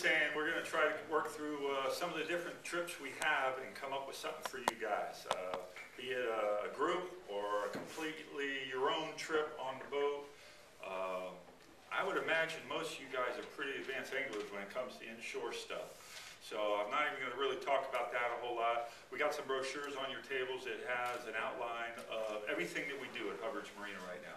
saying we're going to try to work through some of the different trips we have and come up with something for you guys. Be it a group or a completely your own trip on the boat. I would imagine most of you guys are pretty advanced anglers when it comes to inshore stuff. So I'm not even going to really talk about that a whole lot. We got some brochures on your tables that has an outline of everything that we do at Hubbard's Marina right now.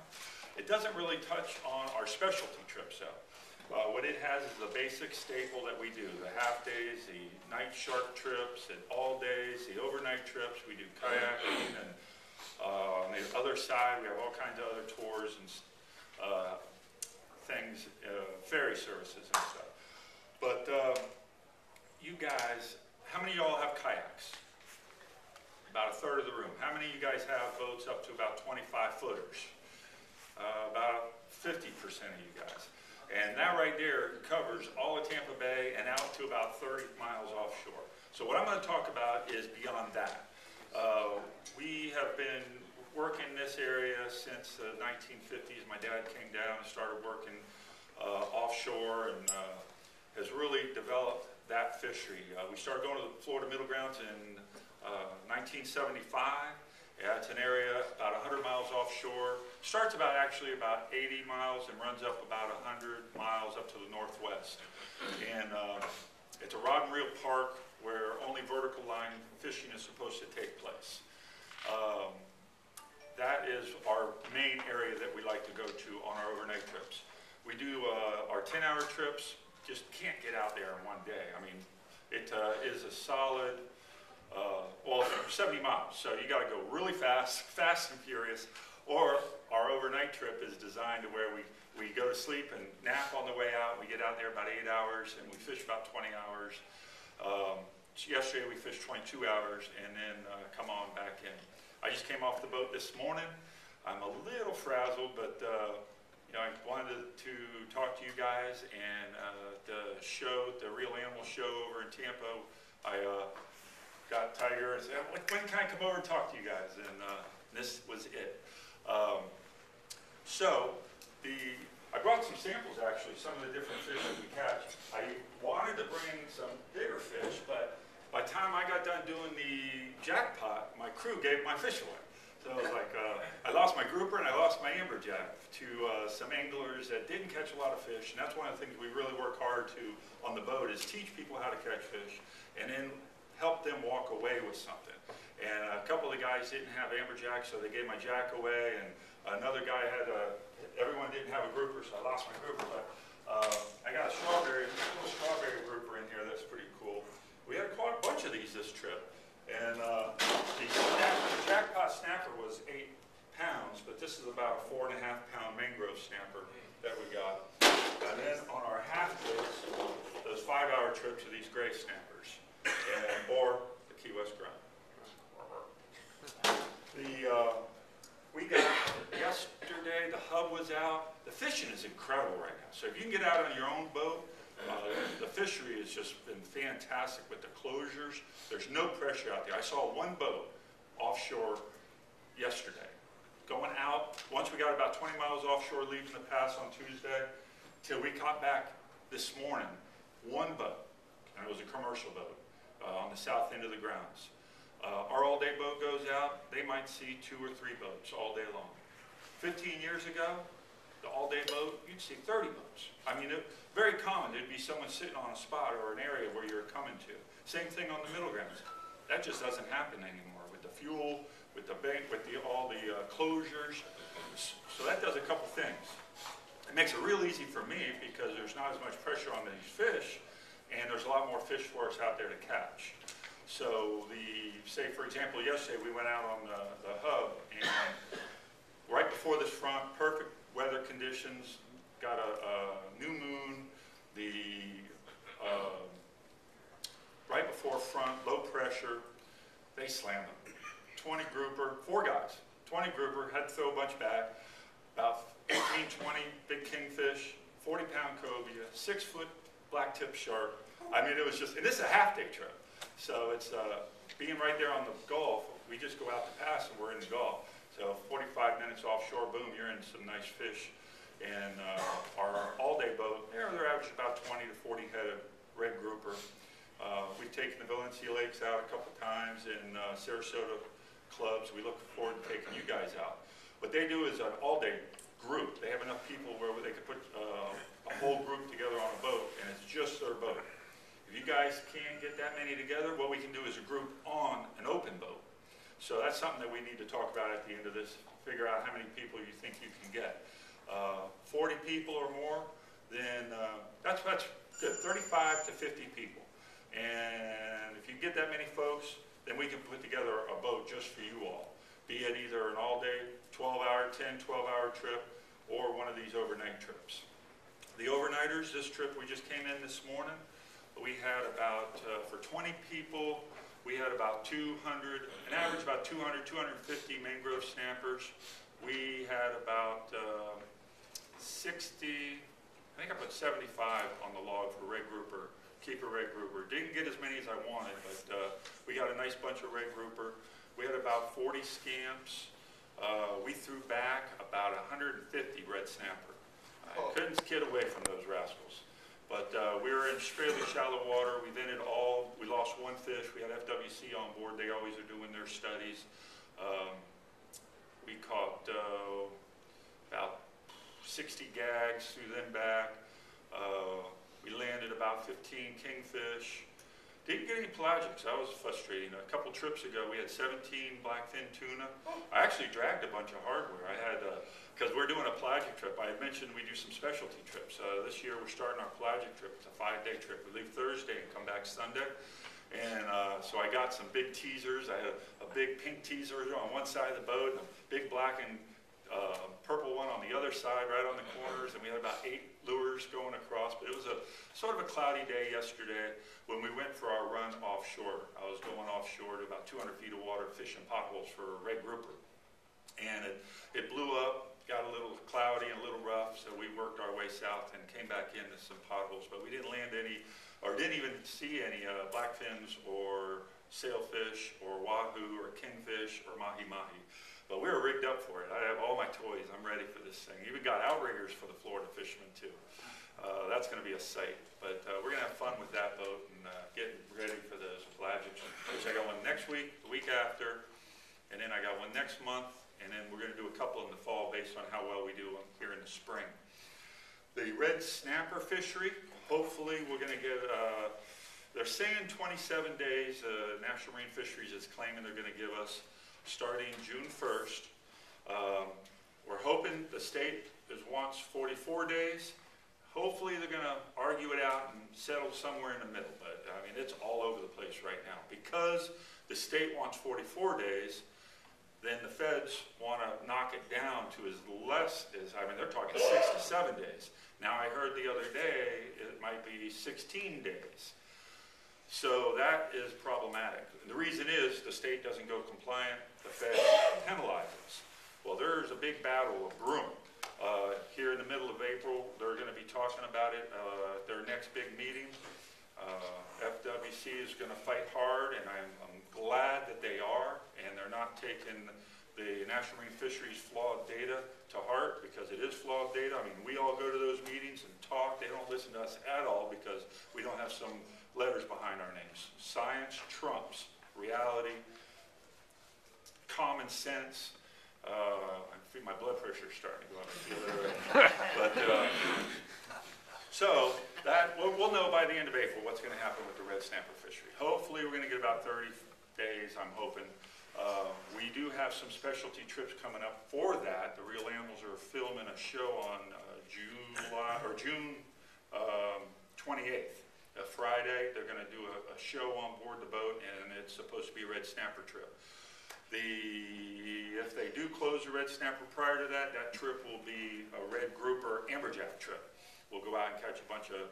It doesn't really touch on our specialty trips though. What it has is the basic staple that we do, the half days, the night shark trips, and all days, the overnight trips. We do kayaking, and on the other side we have all kinds of other tours and things, ferry services and stuff. But you guys, how many of y'all have kayaks? About a third of the room. How many of you guys have boats up to about 25 footers? About 50% of you guys. And that right there covers all of Tampa Bay and out to about 30 miles offshore. So what I'm going to talk about is beyond that. We have been working in this area since the 1950s. My dad came down and started working offshore and has really developed that fishery. We started going to the Florida Middle Grounds in 1975. Yeah, it's an area about 100 miles offshore. Starts actually about 80 miles and runs up about 100 miles up to the northwest. And it's a rod and reel park where only vertical line fishing is supposed to take place. That is our main area that we like to go to on our overnight trips. We do our 10-hour trips, just can't get out there in one day. I mean, it is a solid, well, 70 miles, so you got to go really fast, fast and furious, or our overnight trip is designed to where we go to sleep and nap on the way out. We get out there about 8 hours, and we fish about 20 hours. Yesterday we fished 22 hours, and then come on back in. I just came off the boat this morning. I'm a little frazzled, but you know, I wanted to talk to you guys, and the show, the Real Animal Show over in Tampa, I got Tiger and said, when can I come over and talk to you guys? And this was it. I brought some samples actually, some of the different fish that we catch. I wanted to bring some bigger fish, but by the time I got done doing the jackpot, my crew gave my fish away. So it was like, I lost my grouper and I lost my amberjack to some anglers that didn't catch a lot of fish. And that's one of the things we really work hard to on the boat is teach people how to catch fish and then help them walk away with something. And a couple of the guys didn't have amberjack, so they gave my jack away. And another guy had everyone didn't have a grouper, so I lost my grouper. But I got a little strawberry grouper in here that's pretty cool. We had caught a bunch of these this trip. And the jackpot snapper was 8 pounds, but this is about a 4.5-pound mangrove snapper that we got. And then on our half days, those 5-hour trips are these gray snappers, or the Key West grunt. We got yesterday, the hub was out. The fishing is incredible right now. So if you can get out on your own boat, the fishery has just been fantastic with the closures. There's no pressure out there. I saw one boat offshore yesterday going out. Once we got about 20 miles offshore leaving the pass on Tuesday, till we caught back this morning, one boat, and it was a commercial boat on the south end of the grounds. Our all-day boat goes out, they might see 2 or 3 boats all day long. 15 years ago, the all-day boat, you'd see 30 boats. I mean, very common. There'd be someone sitting on a spot or an area where you're coming to. Same thing on the middle grounds. That just doesn't happen anymore with the fuel, with the bank, with all the closures. So that does a couple things. It makes it real easy for me because there's not as much pressure on these fish, and there's a lot more fish for us out there to catch. So say for example, yesterday we went out on the hub, and right before this front, perfect weather conditions, got a new moon, right before front, low pressure, they slammed them. 20 grouper, 4 guys, 20 grouper, had to throw a bunch back, about 18, 20 big kingfish, 40-pound cobia, 6-foot black-tip shark. I mean, it was just, and this is a half-day trip. So it's being right there on the Gulf, we just go out the pass and we're in the Gulf. So 45 minutes offshore, boom, you're in some nice fish. And our all-day boat, they're average about 20 to 40 head of red grouper. We've taken the Valencia Lakes out a couple times in Sarasota clubs. We look forward to taking you guys out. What they do is an all-day group. They have enough people where they could put a whole group together on a boat, and it's just their boat. If you guys can't get that many together, what we can do is a group on an open boat. So that's something that we need to talk about at the end of this. Figure out how many people you think you can get. 40 people or more, then that's good. 35 to 50 people. And if you get that many folks, then we can put together a boat just for you all. Be it either an all-day, 12-hour, 10, 12-hour trip, or one of these overnight trips. The overnighters, this trip, we just came in this morning. We had about, for 20 people, we had about 200, an average about 200, 250 mangrove snappers. We had about 60, I think I put 75 on the log for red grouper, keeper red grouper. Didn't get as many as I wanted, but we got a nice bunch of red grouper. We had about 40 scamps. We threw back about 150 red snapper. I couldn't get away from those rascals. But we were in fairly shallow water. We vented all. We lost one fish. We had FWC on board. They always are doing their studies. We caught about 60 gags, threw them back. We landed about 15 kingfish. Didn't get any pelagics. That was frustrating. A couple trips ago, we had 17 blackfin tuna. I actually dragged a bunch of hardware. I had, because we're doing a pelagic trip. I had mentioned we do some specialty trips. This year, we're starting our pelagic trip. It's a 5-day trip. We leave Thursday and come back Sunday. And so I got some big teasers. I had a big pink teaser on one side of the boat, and a big black and purple one on the other side, right on the corners. And we had about 8 lures going across. But it was a sort of a cloudy day yesterday when we went for our run offshore. I was going offshore to about 200 feet of water fishing potholes for red grouper. And it blew up, got a little cloudy and a little rough, so we worked our way south and came back into some potholes. But we didn't land any, or didn't even see any blackfins or sailfish or wahoo or kingfish or mahi-mahi. But we were rigged up for it. I have all my toys. I'm ready for this thing. Even got outriggers for the Florida fishermen too. That's going to be a sight. But we're going to have fun with that boat and get ready for those pelagics. Which I got one next week, the week after, and then I got one next month, and then we're going to do a couple in the fall based on how well we do here in the spring. The red snapper fishery, hopefully we're going to get, they're saying 27 days, National Marine Fisheries is claiming they're going to give us starting June 1st. We're hoping the state wants 44 days. Hopefully they're going to argue it out and settle somewhere in the middle, but I mean, it's all over the place right now. Because the state wants 44 days, then the feds want to knock it down to as less as, I mean, they're talking 6 to 7 days. Now I heard the other day it might be 16 days. So that is problematic. And the reason is the state doesn't go compliant, the feds penalize us. Well, there's a big battle of brewing. Here in the middle of April, they're going to be talking about it at their next big meeting. FWC is going to fight hard, and I'm glad that they are, and they're not taking the National Marine Fisheries flawed data to heart, because it is flawed data. I mean, we all go to those meetings and talk. They don't listen to us at all because we don't have some letters behind our names. Science trumps reality, common sense. I feel my blood pressure is starting to go up. I feel it. But so that we'll know by the end of April what's going to happen with the red snapper fishery. Hopefully, we're going to get about 30 days. I'm hoping. We do have some specialty trips coming up for that. The Real Animals are filming a show on June 28th. A Friday, they're going to do a show on board the boat, and it's supposed to be a red snapper trip. If they do close the red snapper prior to that, that trip will be a red grouper amberjack trip. We'll go out and catch a bunch of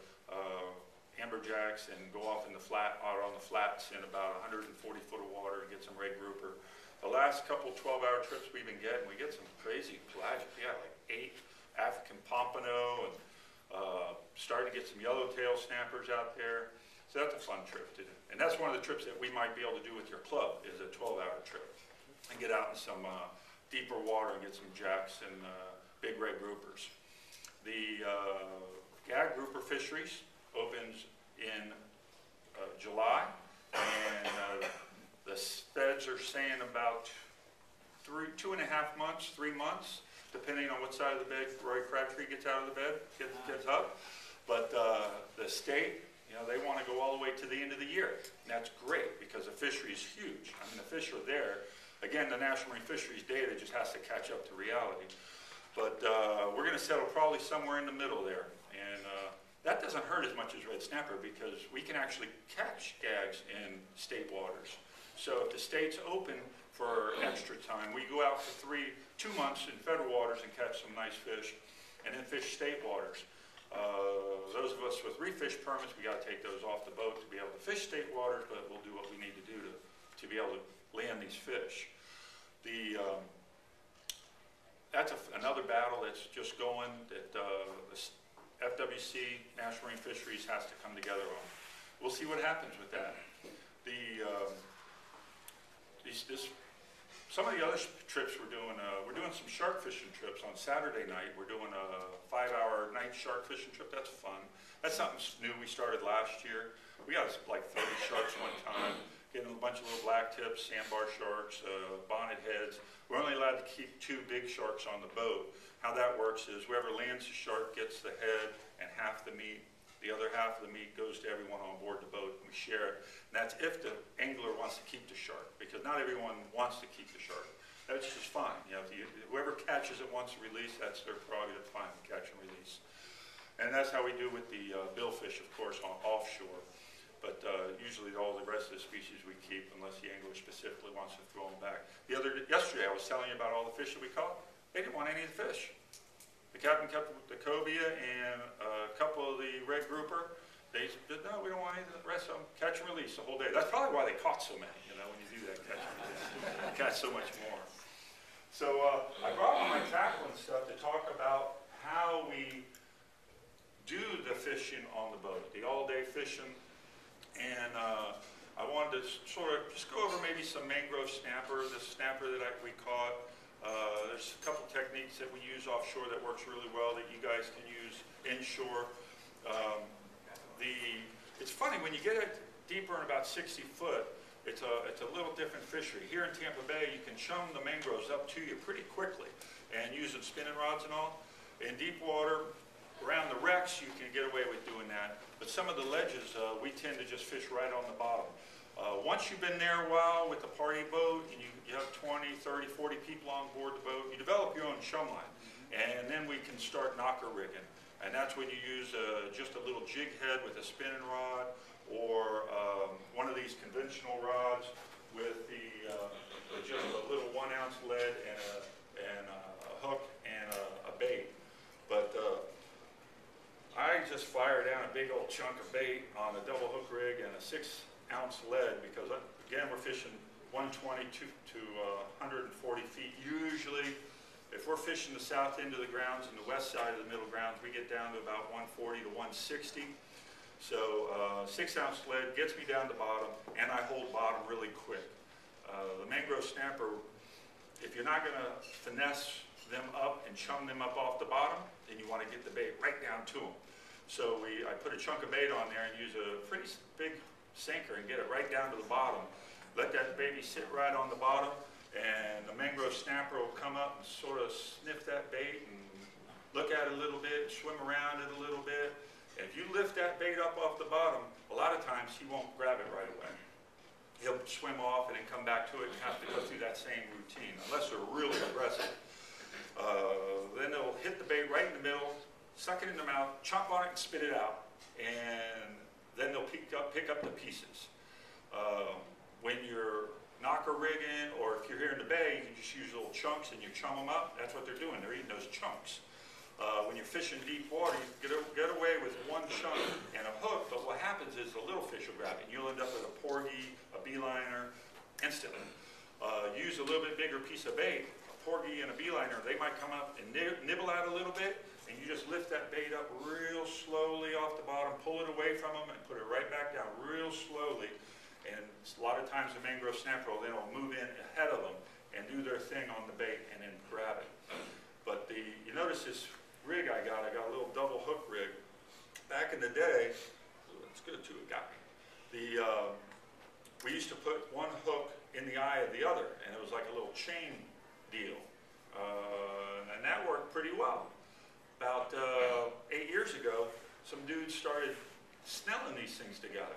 amberjacks and go off in the flat, out on the flats in about 140 foot of water and get some red grouper. The last couple 12-hour trips we've been getting, we get some crazy pelagic. Yeah, like 8 African pompano and starting to get some yellowtail snappers out there. So that's a fun trip to do. And that's one of the trips that we might be able to do with your club, is a 12-hour trip. And get out in some deeper water and get some jacks and big red groupers. The gag grouper fisheries opens in July, and the feds are saying about 2.5 months, 3 months, depending on what side of the bed Roy Crabtree gets out of the bed, gets up. But the state, you know, they want to go all the way to the end of the year. And that's great because the fishery is huge. I mean, the fish are there. Again, the National Marine Fisheries data just has to catch up to reality. But we're going to settle probably somewhere in the middle there. And that doesn't hurt as much as red snapper because we can actually catch gags in state waters. So if the state's open for extra time, we go out for 2 months in federal waters and catch some nice fish, and then fish state waters. Those of us with reef-fish permits, we got to take those off the boat to be able to fish state waters, but we'll do what we need to do to be able to land these fish. That's another battle that's just going that the FWC, National Marine Fisheries, has to come together on. We'll see what happens with that. Some of the other trips we're doing some shark fishing trips on Saturday night. We're doing a 5-hour night shark fishing trip. That's fun. That's something new we started last year. We got like 30 sharks one time, getting a bunch of little black tips, sandbar sharks, bonnet heads. We're only allowed to keep 2 big sharks on the boat. How that works is whoever lands the shark gets the head and half the meat. The other half of the meat goes to everyone on board the boat, and we share it. And that's if the angler wants to keep the shark, because not everyone wants to keep the shark. That's just fine. You know, whoever catches it wants to release, that's their prerogative, fine, catch and release. And that's how we do with the billfish, of course, on offshore. But usually all the rest of the species we keep, unless the angler specifically wants to throw them back. Yesterday I was telling you about all the fish that we caught. They didn't want any of the fish. The captain kept the cobia and a couple of the red grouper. They said, no, we don't want any of the rest of them. Catch and release the whole day. That's probably why they caught so many, you know, when you do that, catch and release. You catch so much more. So I brought on my tackle and stuff to talk about how we do the fishing on the boat, the all-day fishing. And I wanted to sort of just go over maybe some mangrove snapper, the snapper that we caught. There's a couple techniques that we use offshore that works really well that you guys can use inshore. It's funny, when you get it deeper in about 60 foot, it's a little different fishery. Here in Tampa Bay, you can chum the mangroves up to you pretty quickly and using spinning rods and all. In deep water, around the wrecks, you can get away with doing that. But some of the ledges, we tend to just fish right on the bottom. Once you've been there a while with the party boat and you have 20, 30, 40 people on board the boat, you develop your own chum line. And then we can start knocker rigging. And that's when you use just a little jig head with a spinning rod or one of these conventional rods with just a little 1-ounce lead and a hook and a bait. But I just fire down a big old chunk of bait on a double hook rig and a 6-ounce lead because, again, we're fishing 120 to 140 feet. Usually, if we're fishing the south end of the grounds and the west side of the middle grounds, we get down to about 140 to 160. So 6-ounce lead gets me down to bottom, and I hold bottom really quick. The mangrove snapper, if you're not going to finesse them up and chum them up off the bottom, then you want to get the bait right down to them. So I put a chunk of bait on there and use a pretty big sinker and get it right down to the bottom. Let that baby sit right on the bottom, and the mangrove snapper will come up and sort of sniff that bait and look at it a little bit, swim around it a little bit. And if you lift that bait up off the bottom, a lot of times he won't grab it right away. He'll swim off and then come back to it and have to go through that same routine, unless they're really aggressive. Then they'll hit the bait right in the middle, suck it in their mouth, chomp on it and spit it out. And then they'll pick up the pieces. When you're knocker rigging, or if you're here in the bay, you can just use little chunks and you chum them up. That's what they're doing. They're eating those chunks. When you're fishing deep water, you get away with one chunk and a hook, but what happens is the little fish will grab it. You'll end up with a porgy, a beeliner, instantly. Use a little bit bigger piece of bait, a porgy and a beeliner, they might come up and nibble out a little bit, and you just lift that bait up real slowly off the bottom, pull it away from them, and put it right back down real slowly. And a lot of times the mangrove snapper will then move in ahead of them and do their thing on the bait and then grab it. But you notice this rig I got a little double hook rig. Back in the day, let's go to we used to put one hook in the eye of the other, and it was like a little chain deal. And that worked pretty well. About 8 years ago, some dudes started snelling these things together,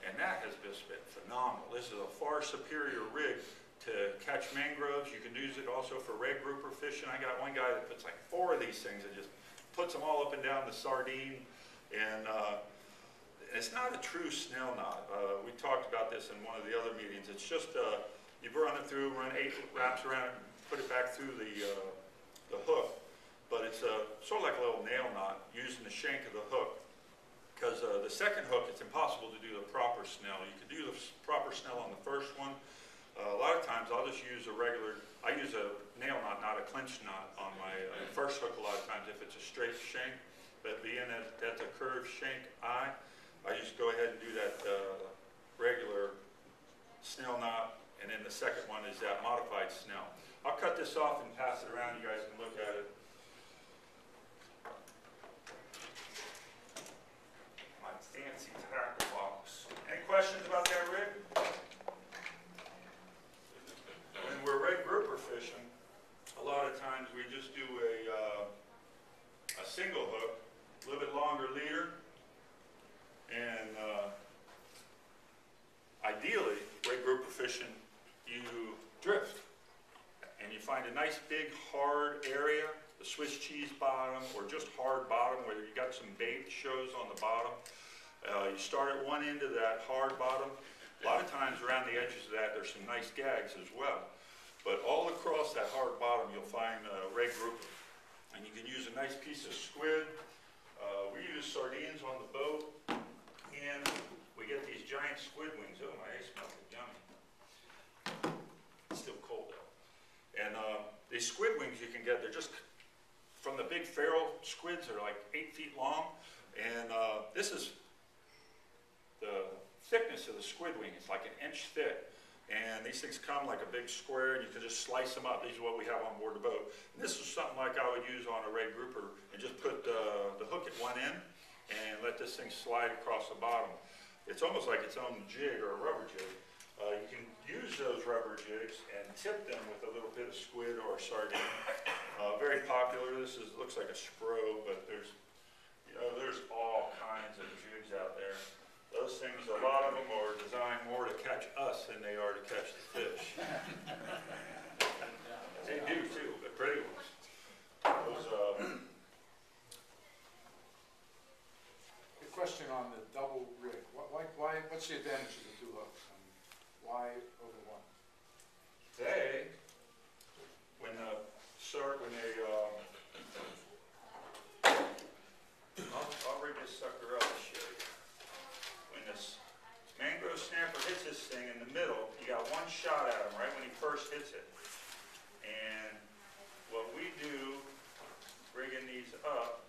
and that has just been phenomenal. This is a far superior rig to catch mangroves. You can use it also for red grouper fishing. I got one guy that puts like 4 of these things and just puts them all up and down the sardine, and it's not a true snell knot. We talked about this in one of the other meetings. It's just, you run it through, run 8 wraps around it, and put it back through the hook. But it's sort of like a little nail knot using the shank of the hook. Because the second hook, it's impossible to do the proper snell. You can do the proper snell on the first one. A lot of times I'll just use I use a nail knot, not a clinch knot on my first hook a lot of times if it's a straight shank. But being that that's a curved shank eye, I just go ahead and do that regular snell knot, and then the second one is that modified snell. I'll cut this off and pass it around. You guys can look at it. My fancy tackle box. Any questions about that rig? When we're red grouper fishing, a lot of times we just do a single hook, a little bit longer leader. And ideally, red grouper fishing, you drift. And you find a nice big hard area, the Swiss cheese bottom, or just hard bottom where you got some bait shows on the bottom. You start at one end of that hard bottom. A lot of times around the edges of that, there's some nice gags as well. But all across that hard bottom, you'll find red grouper. And you can use a nice piece of squid. We use sardines on the boat. And we get these giant squid wings. Oh, my eggs smell yummy. It's still cold though. And these squid wings you can get, they're just from the big feral squids. They're like 8 feet long. And this is the thickness of the squid wing. It's like 1 inch thick. And these things come like a big square, and you can just slice them up. These are what we have on board the boat. And this is something like I would use on a red grouper, and just put the hook at one end and let this thing slide across the bottom. It's almost like its own jig or a rubber jig. You can use those rubber jigs and tip them with a little bit of squid or sardine. Very popular. This looks like a spro, but there's all kinds of jigs out there. Those things, a lot of them are designed more to catch us than they are to catch the fish. They do too, but pretty ones. A question on the double rig. What's the advantage of the 2 hooks? And why over one? They, I'll rig this sucker up and show you. When this mangrove snapper hits this thing in the middle, you got one shot at him right when he first hits it. And what we do, rigging these up,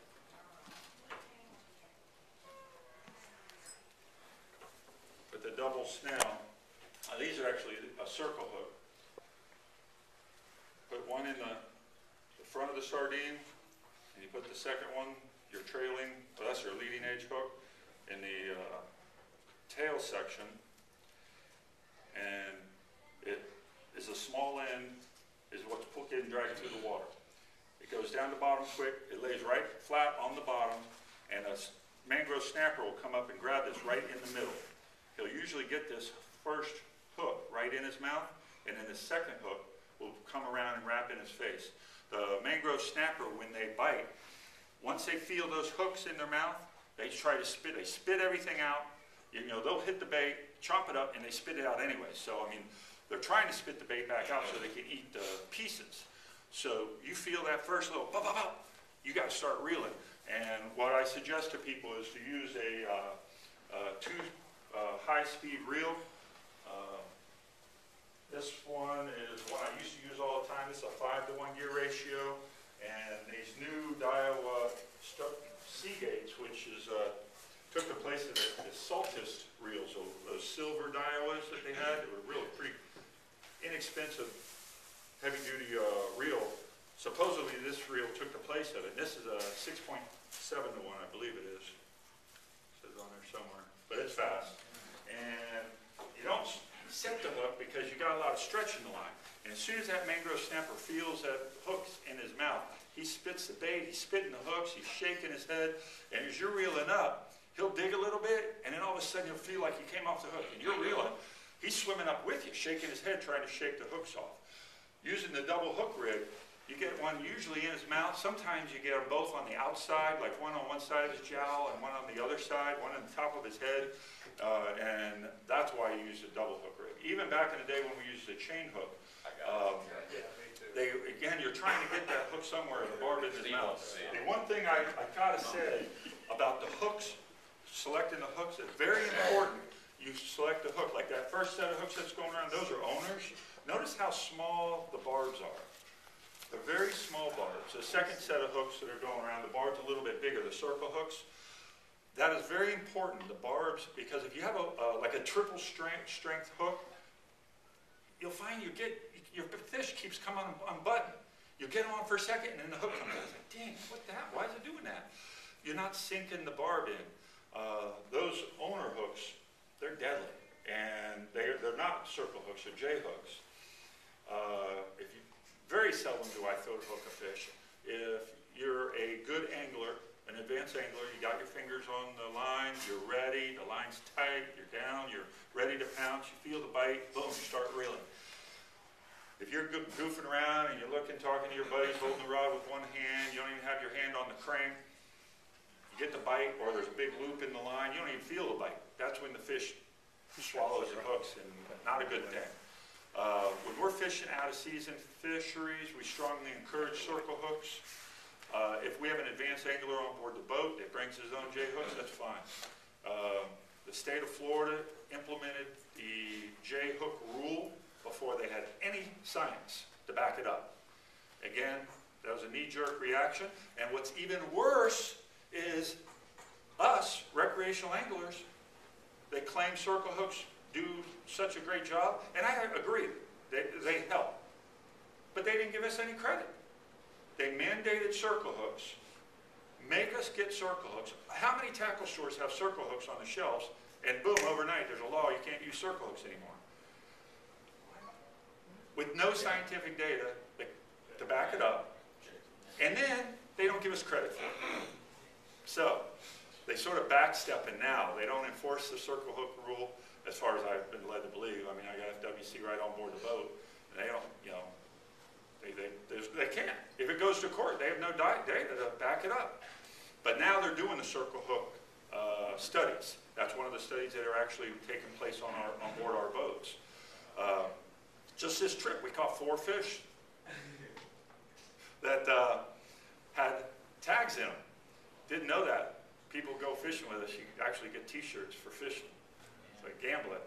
with the double snell, these are actually a circle hook. Put one in the front of the sardine, and you put the second one, your trailing, that's your leading edge hook, in the tail section, and it is a small end, is what's getting dragged through the water. It goes down the bottom quick, it lays right flat on the bottom, and a mangrove snapper will come up and grab this right in the middle. He'll usually get this first hook right in his mouth, and then the second hook will come around and wrap in his face. The mangrove snapper, when they bite, once they feel those hooks in their mouth, they try to spit. They spit everything out. You know, they'll hit the bait, chomp it up, and they spit it out anyway. So, I mean, they're trying to spit the bait back out so they can eat the pieces. So you feel that first little pop, pop, pop, you got to start reeling. And what I suggest to people is to use a 2 high-speed reel. This one is one I used to use all the time. It's a 5-to-1 gear ratio. And these new Daiwa Seagates, which is took the place of the Saltist reels, those silver Daiwas that they had. They were really pretty inexpensive, heavy-duty reel. Supposedly this reel took the place of it. This is a 6.7-to-1, I believe it is. It says on there somewhere, but it's fast. and you don't set the hook because you got a lot of stretch in the line. And as soon as that mangrove snapper feels that hook's in his mouth, he spits the bait, he's spitting the hooks, he's shaking his head, and as you're reeling up, he'll dig a little bit, and then all of a sudden you'll feel like he came off the hook, and you're reeling. He's swimming up with you, shaking his head, trying to shake the hooks off. Using the double hook rig, you get one usually in his mouth. Sometimes you get them both on the outside, like one on one side of his jowl and one on the other side, one on the top of his head, and that's why you use a double hook rig. Even back in the day when we used a chain hook, again, you're trying to get that hook somewhere, the barb in his mouth. The one thing I gotta say about the hooks, selecting the hooks, is very important. You select the hook, like that first set of hooks that's going around, those are owners. Notice how small the barbs are. They're very small barbs. The second set of hooks that are going around, the barb's a little bit bigger, the circle hooks. That is very important, the barbs, because if you have like a triple strength hook, you'll find your fish keeps coming unbuttoned. You get on for a second and then the hook comes out. It's like, dang, what the hell? Why is it doing that? You're not sinking the barb in. Those owner hooks, they're deadly. And they're not circle hooks, they're J hooks. Very seldom do I throw hook a fish. If you're a good angler, an advanced angler, you got your fingers on the line, you're ready, the line's tight, you're down, you're ready to pounce, you feel the bite, boom, you start reeling. If you're goofing around and you're looking, talking to your buddies, holding the rod with one hand, you don't even have your hand on the crank, you get the bite, or there's a big loop in the line, you don't even feel the bite. That's when the fish swallows the hooks, and not a good thing. When we're fishing out of season fisheries, we strongly encourage circle hooks. If we have an advanced angler on board the boat that brings his own J hooks, that's fine. The state of Florida implemented the J hook rule before they had any science to back it up. Again, that was a knee-jerk reaction. And what's even worse is us, recreational anglers, they claim circle hooks do such a great job, and I agree, they help. But they didn't give us any credit. They mandated circle hooks, make us get circle hooks. How many tackle stores have circle hooks on the shelves, and boom, overnight there's a law, you can't use circle hooks anymore? With no scientific data to back it up, and then they don't give us credit for it. So, they sort of backstepping now. They don't enforce the circle hook rule, as far as I've been led to believe. I mean, I got FWC right on board the boat, and they don't, you know, they can't. If it goes to court, they have no data to back it up. But now they're doing the circle hook studies. That's one of the studies that are actually taking place on board our boats. Just this trip, we caught 4 fish that had tags in them. Didn't know that. People go fishing with us, you actually get t-shirts for fishing. It's like gambling,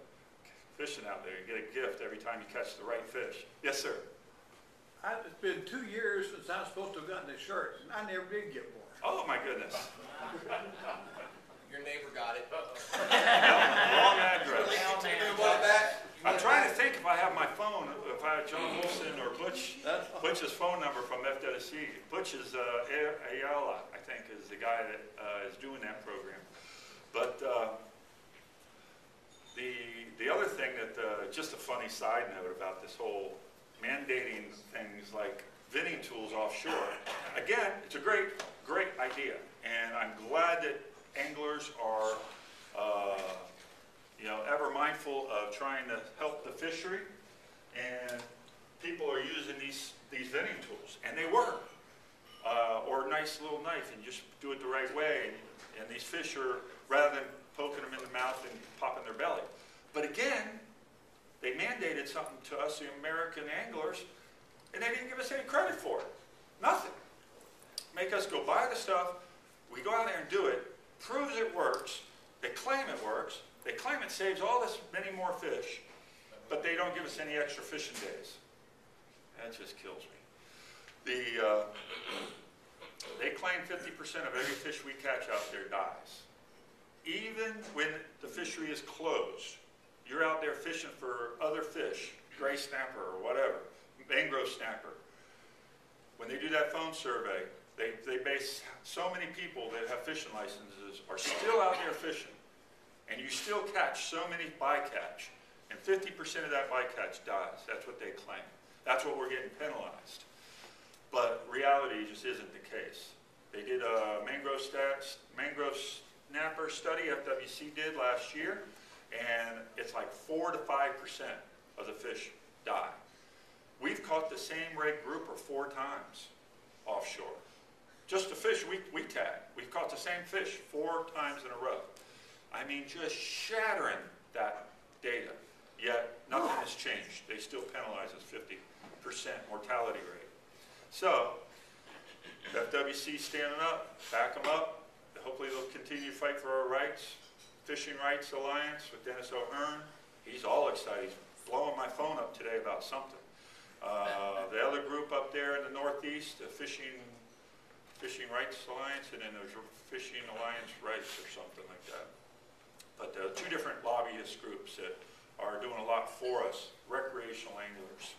fishing out there. You get a gift every time you catch the right fish. Yes, sir? It's been 2 years since I was supposed to have gotten this shirt, and I never did get one. Oh, my goodness. Your neighbor got it. Wrong address. Back. I'm trying to think if I have my phone, if I have John Wilson or Butch's phone number from FWC. Butch is Ayala, I think, is the guy that is doing that program. But the other thing that, just a funny side note about this whole mandating things like venting tools offshore. Again, it's a great idea, and I'm glad that anglers are ever mindful of trying to help the fishery, and people are using these venting tools, and they work. Or a nice little knife, and just do it the right way, and these fish are, rather than poking them in the mouth and popping their belly. But again, they mandated something to us, the American anglers, and they didn't give us any credit for it. Nothing. Make us go buy the stuff, we go out there and do it, proves it works, they claim it works, they claim it saves all this many more fish, but they don't give us any extra fishing days. That just kills me. They claim 50% of every fish we catch out there dies. Even when the fishery is closed, you're out there fishing for other fish, gray snapper or whatever, mangrove snapper. When they do that phone survey, they base so many people that have fishing licenses are still out there fishing. and you still catch so many bycatch, and 50% of that bycatch dies. That's what they claim. That's what we're getting penalized. But reality just isn't the case. They did a mangrove snapper study FWC did last year, and it's like 4 to 5% of the fish die. We've caught the same red grouper 4 times offshore. Just the fish we tag. We've caught the same fish 4 times in a row. I mean, just shattering that data. Yet nothing has changed. They still penalize us 50% mortality rate. So, FWC standing up, back them up. Hopefully they'll continue to fight for our rights. Fishing Rights Alliance with Dennis O'Hearn. He's all excited. He's blowing my phone up today about something. The other group up there in the Northeast, the Fishing Rights Alliance, and then there's Fishing Alliance Rights or something like that. But 2 different lobbyist groups that are doing a lot for us, recreational anglers.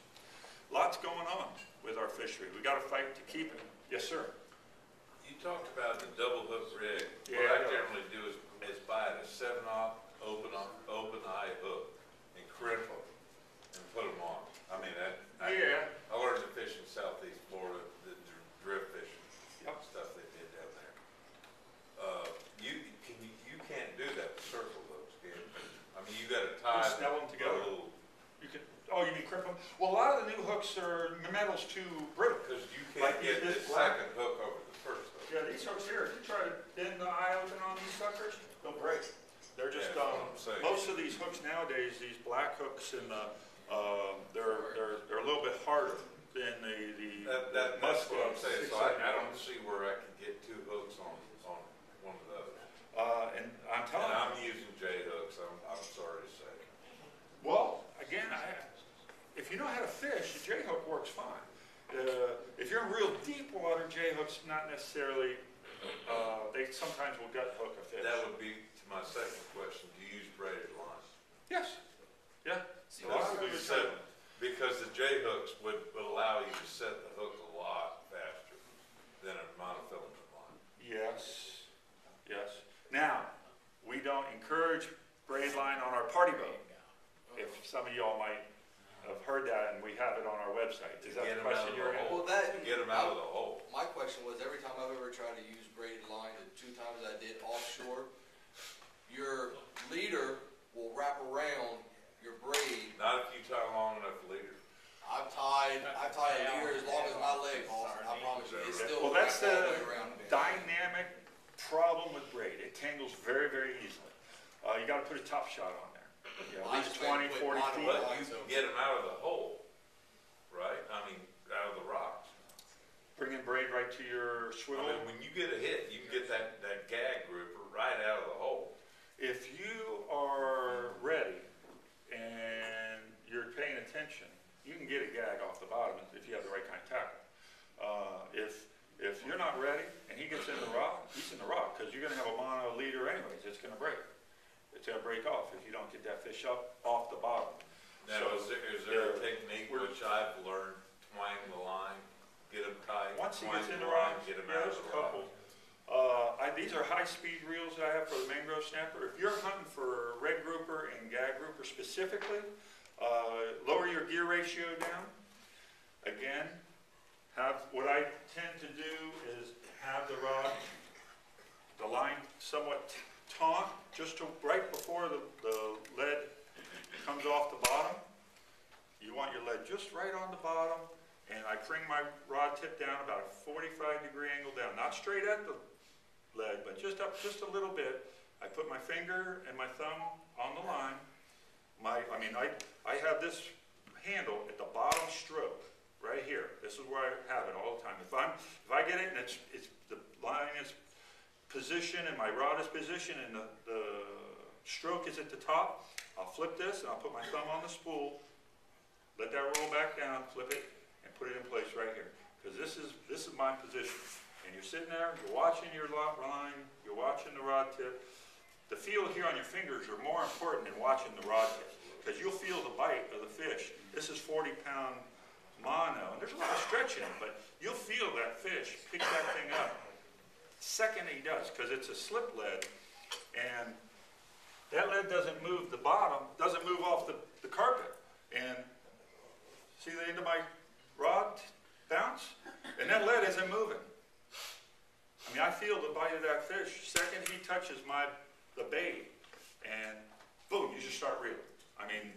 Lots going on with our fishery. We got to fight to keep it. Yes, sir. You talked about the double hook rig. Yeah. What I generally do is buy a 7/0 open eye hook and crimp them and put them on. I mean, I learned to fish in Southeast Florida, the drift fishing stuff they did down there. You can't do that with circle hooks, can you? I mean, you got to tie snell them together. You can. Oh, you mean crimp them? Well, a lot of the new hooks are metal's too brittle. Because you can't get the second hook over the first hook. Yeah, these hooks here, if you try to bend the eye open on these suckers, they'll break. They're just, Yeah, that's what I'm saying. most of these hooks nowadays, these black hooks, and they're a little bit harder than That's what I'm saying. So I don't see where I can get 2 hooks on one of those. And I'm telling And you. I'm using J hooks. I'm sorry to say. Well, again, if you know how to fish, the J hook works fine. If you're in real deep water, J hook's not necessarily, they sometimes will gut hook a fish. That would be to my second question. Do you use braided line? Yes. Yeah. See, A lot of people say- Because the J hooks would allow you to set the hook a lot faster than a monofilament line. Yes. Yes. Now, we don't encourage braid line on our party boat. If some of y'all might have heard that, and we have it on our website. Is that Get the 'em out question of you're the in? hole. Get them out of the hole. My question was, every time I've ever tried to use braided line, the 2 times I did offshore, your leader will wrap around your braid. Not if you tie long enough leader. I've tied a leader as long as my leg holds, and I promise you, it's still Well, that's wrapped all the the way around. dynamic problem with braid. It tangles very, very easily. You got to put a top shot on there. At I least just tried to 20, put 40 mine feet. away. But you can get them out of the hole, right? I mean, out of the rocks. Bringing braid right to your I swivel. mean, when you get a hit, you can get that gag grouper right out of the hole. If you are ready and you're paying attention, you can get a gag off the bottom if you have the right kind of tackle. If you're not ready and he gets in the rock, he's in the rock because you're going to have a mono leader anyways. It's going to break. It's going to break off if you don't get that fish up off the bottom. Now, So, is there a technique which I've learned, twang the line, get them tight, Once he twang gets in the the line, rock, get them yeah, out there's of a the rock? couple. These are high-speed reels that I have for the mangrove snapper. If you're hunting for red grouper and gag grouper specifically, lower your gear ratio down. Again, what I tend to do is have the rod, the line somewhat taut, just right before the lead comes off the bottom. You want your lead just right on the bottom, and I bring my rod tip down about a 45-degree angle down, not straight at the lead, but just up just a little bit. I put my finger and my thumb on the line. I have this handle at the bottom stroke right here. This is where I have it all the time. If I get it and it's the line is positioned and my rod is positioned and the stroke is at the top, I'll flip this and I'll put my thumb on the spool, let that roll back down, flip it, and put it in place right here. Because this is my position. And you're sitting there, you're watching your line, you're watching the rod tip. The feel here on your fingers are more important than watching the rod tip. Because you'll feel the bite of the fish. This is 40-pound mono, and there's a lot of stretch in it, but you'll feel that fish pick that thing up. Second he does, because it's a slip lead, and that lead doesn't move the bottom, doesn't move off the carpet. And see the end of my rod bounce? And that lead isn't moving. I mean, I feel the bite of that fish. Second he touches the bait, and boom, you just start reeling. I mean,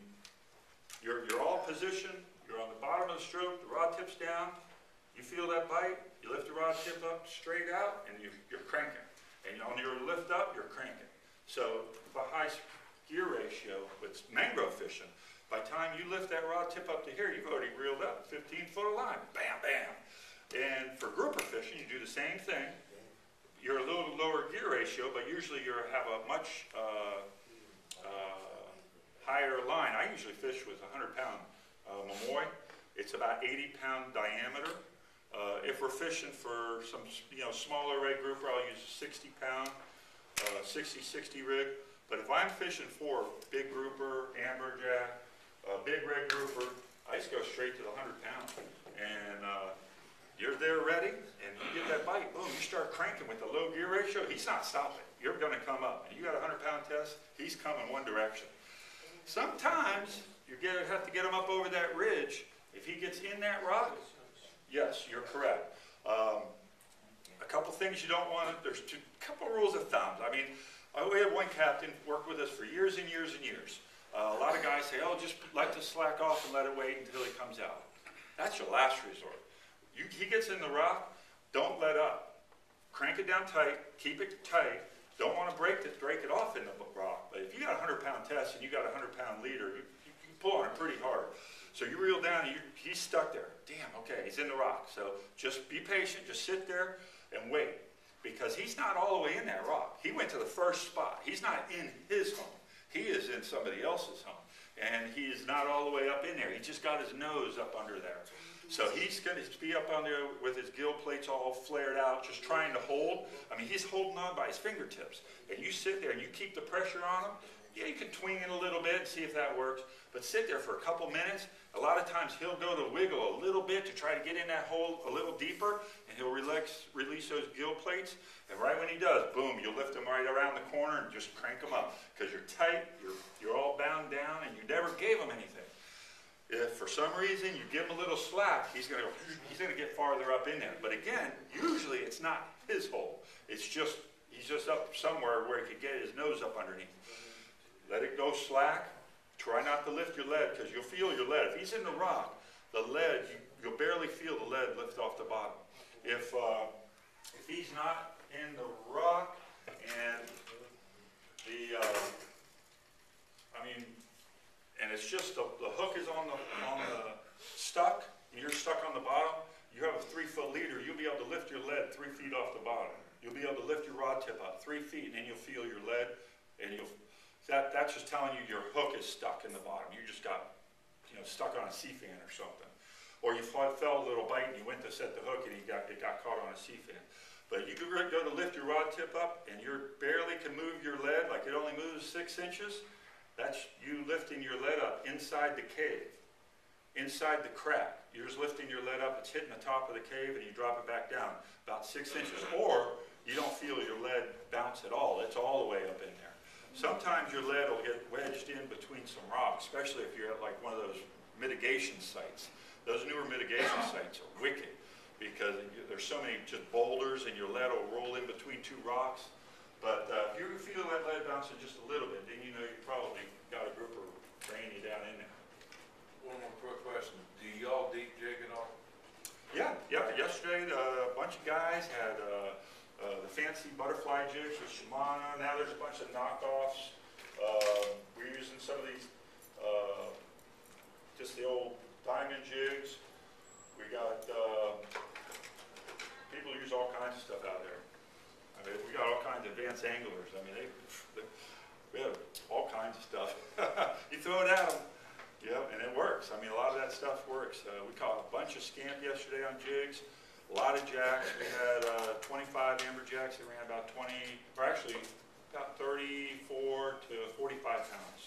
you're all positioned, you're on the bottom of the stroke, the rod tips down, you feel that bite, you lift the rod tip up straight out, and you're cranking. And on your lift up, you're cranking. So the high gear ratio with mangrove fishing, by the time you lift that rod tip up to here, you've already reeled up 15-foot of line, bam, bam. And for grouper fishing, you do the same thing. You're a little lower gear ratio, but usually you have a much higher line. I usually fish with a 100-pound Momoy. It's about 80-pound diameter. If we're fishing for some smaller red grouper, I'll use a 60-pound, 60 rig. But if I'm fishing for big grouper, amberjack, big red grouper, I just go straight to the 100-pound. And you're there ready, and you get that bite, boom, you start cranking with the low gear ratio, he's not stopping. You're gonna come up. And you got a 100-pound test, he's coming one direction. Sometimes you have to get him up over that ridge. If he gets in that rock, yes, you're correct. A couple things you don't want to, there's a couple rules of thumb. I mean, we had one captain work with us for years and years and years. A lot of guys say, oh, just let the slack off and let it wait until he comes out. That's your last resort. He gets in the rock, don't let up. Crank it down tight, keep it tight. Don't want to break it off in the rock. But if you got a 100-pound test and you got a 100-pound leader, you can pull on it pretty hard. So you reel down, and he's stuck there. Damn, okay, he's in the rock. So just be patient, just sit there and wait. Because he's not all the way in that rock. He went to the first spot. He's not in his home. He is in somebody else's home. And he is not all the way up in there. He just got his nose up under there. So he's going to be up on there with his gill plates all flared out, just trying to hold. I mean, he's holding on by his fingertips. And you sit there and you keep the pressure on him. Yeah, you can twing it a little bit and see if that works. But sit there for a couple minutes. A lot of times he'll go to wiggle a little bit to try to get in that hole a little deeper. And he'll release those gill plates. And right when he does, boom, you lift him right around the corner and just crank him up. Because you're tight, you're all bound down, and you never gave him anything. If for some reason you give him a little slack, he's going to get farther up in there. But again, usually it's not his hole. It's just, he's just up somewhere where he could get his nose up underneath. Let it go slack. Try not to lift your lead because you'll feel your lead. If he's in the rock, the lead, you'll barely feel the lead lift off the bottom. If he's not in the rock and and it's just the hook is on the stuck, and you're stuck on the bottom, you have a 3-foot leader, you'll be able to lift your lead 3 feet off the bottom. You'll be able to lift your rod tip up 3 feet, and then you'll feel your lead, and that's just telling you your hook is stuck in the bottom. You just got, stuck on a sea fan or something. Or you felt a little bite, and you went to set the hook, and it got caught on a sea fan. But you could go to lift your rod tip up, and you barely can move your lead, like it only moves 6 inches. That's you lifting your lead up inside the cave, inside the crack. You're just lifting your lead up, it's hitting the top of the cave, and you drop it back down about 6 inches. Or you don't feel your lead bounce at all. It's all the way up in there. Sometimes your lead will get wedged in between some rocks, especially if you're at like one of those mitigation sites. Those newer mitigation sites are wicked because there's so many just boulders, and your lead will roll in between 2 rocks. But if you feel that lead bouncing just a little bit, then you know you probably got a grouper bringing you down in there. One more quick question. Do y'all deep jig at all? Yeah. Yesterday, a bunch of guys had the fancy butterfly jigs with Shimano. Now there's a bunch of knockoffs. We're using some of these, just the old diamond jigs. We got, people use all kinds of stuff out there. I mean, we got all kinds of advanced anglers. I mean, we have all kinds of stuff. You throw it at them, and it works. I mean, a lot of that stuff works. We caught a bunch of scamp yesterday on jigs, a lot of jacks. We had 25 amberjacks that ran about 34 to 45 pounds.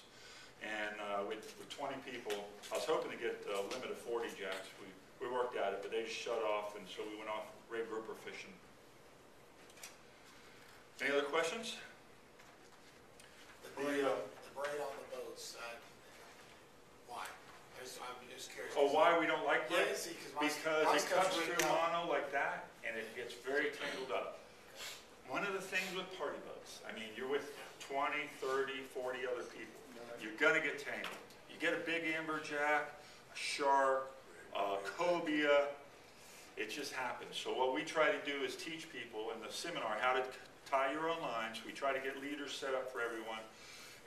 And with 20 people, I was hoping to get a limit of 40 jacks. We worked at it, but they just shut off, and so we went off red grouper fishing. Any other questions? The braid on the boats, why? I'm just curious. Oh, why we don't like Yeah, it? see, Because my it stuff's cuts through ripped out. mono like that, and it gets very tangled up. One of the things with party boats, I mean, you're with 20, 30, 40 other people. You're gonna get tangled. You get a big amberjack, a shark, a cobia, it just happens. So what we try to do is teach people in the seminar how to tie your own lines. We try to get leaders set up for everyone.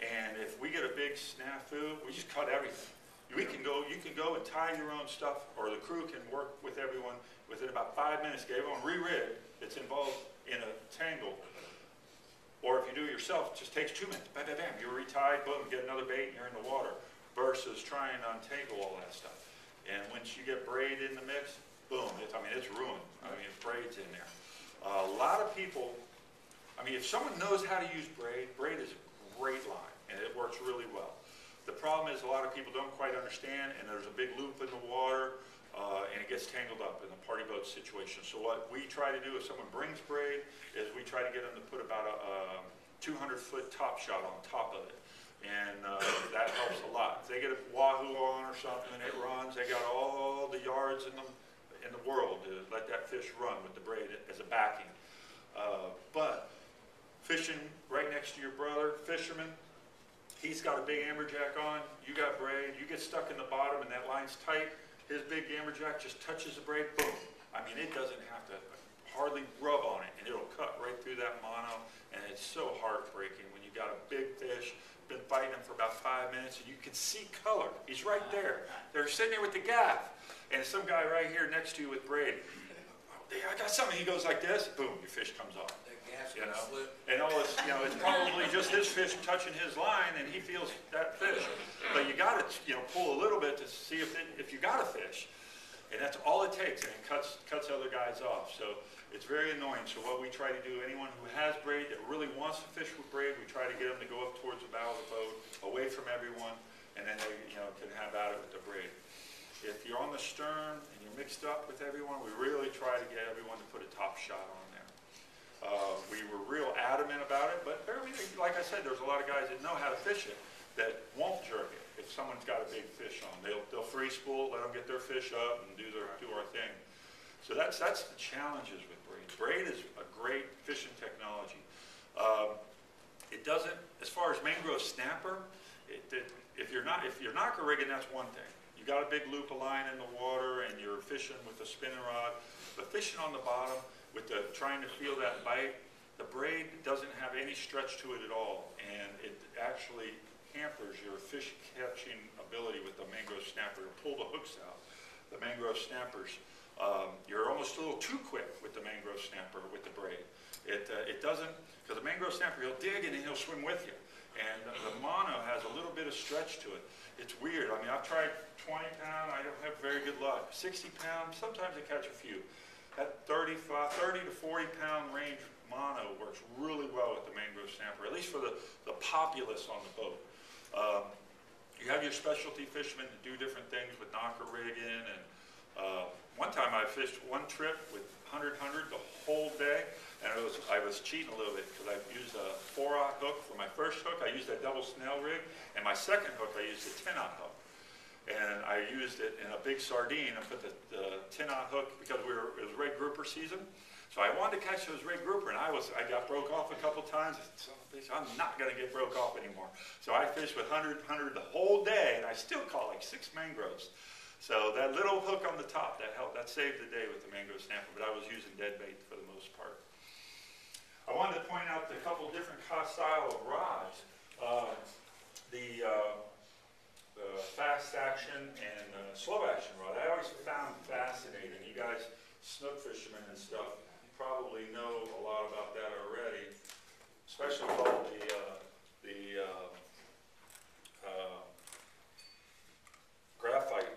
And if we get a big snafu, we just cut everything. You can go and tie your own stuff, or the crew can work with everyone within about 5 minutes, get everyone re-rigged that's involved in a tangle. Or if you do it yourself, it just takes 2 minutes. Bam, bam, bam, you're retied, boom, get another bait and you're in the water. Versus trying to untangle all that stuff. And once you get braid in the mix, boom, it's ruined. I mean, if braid's in there. A lot of people, I mean, if someone knows how to use braid, braid is a great line, and it works really well. The problem is a lot of people don't quite understand, and there's a big loop in the water, and it gets tangled up in the party boat situation. So what we try to do if someone brings braid is we try to get them to put about a 200-foot top shot on top of it. And that helps a lot. If they get a wahoo on or something and it runs, they got all the yards in the world to let that fish run with the braid as a backing. But fishing right next to your brother, fisherman, he's got a big amberjack on, you got braid, you get stuck in the bottom and that line's tight, his big amberjack just touches the braid, boom. I mean, it doesn't have to hardly rub on it, and it'll cut right through that mono, and it's so heartbreaking when you got a big fish, been fighting him for about 5 minutes, and you can see color. He's right there. They're sitting there with the gaff, and some guy right here next to you with braid. Hey, I got something. He goes like this, boom, your fish comes off. You know, and all this, it's probably just his fish touching his line, and he feels that fish. But you got to, pull a little bit to see if you got a fish, and that's all it takes, and it cuts other guys off. So it's very annoying. So what we try to do, anyone who has braid that really wants to fish with braid, we try to get them to go up towards the bow of the boat, away from everyone, and then they, can have at it with the braid. If you're on the stern and you're mixed up with everyone, we really try to get everyone to put a top shot on there. We were real adamant about it, but like I said, there's a lot of guys that know how to fish it that won't jerk it if someone's got a big fish on. They'll free spool, let them get their fish up and do our thing. So that's the challenges with braid. Braid is a great fishing technology. It doesn't, as far as mangrove snapper, if you're knocker rigging, that's one thing. You got a big loop of line in the water and you're fishing with a spinning rod, but fishing on the bottom with trying to feel that bite, the braid doesn't have any stretch to it at all, and it actually hampers your fish catching ability with the mangrove snapper to pull the hooks out. The mangrove snappers, you're almost a little too quick with the mangrove snapper with the braid. It doesn't, because the mangrove snapper, he'll dig and then he'll swim with you. And the mono has a little bit of stretch to it. It's weird. I mean, I've tried 20 pound, I don't have very good luck. 60 pound, sometimes I catch a few. That 30 to 40 pound range mono works really well with the mangrove snapper, at least for the populace on the boat. You have your specialty fishermen that do different things with knocker rigging, and one time I fished one trip with 100 the whole day, and I was cheating a little bit because I used a 4-aught hook for my first hook. I used that double snell rig, and my second hook I used a 10-aught hook. And I used it in a big sardine and put the 10-aught hook because it was red grouper season. So I wanted to catch those red grouper, and I got broke off a couple times. I said, I'm not going to get broke off anymore. So I fished with 100 the whole day, and I still caught like 6 mangroves. So that little hook on the top, that helped. That saved the day with the mangrove snapper, but I was using dead bait for the most part. I wanted to point out a couple different style of rods. The fast action and slow action rod. I always found fascinating. You guys, snook fishermen and stuff, probably know a lot about that already, especially with all the graphite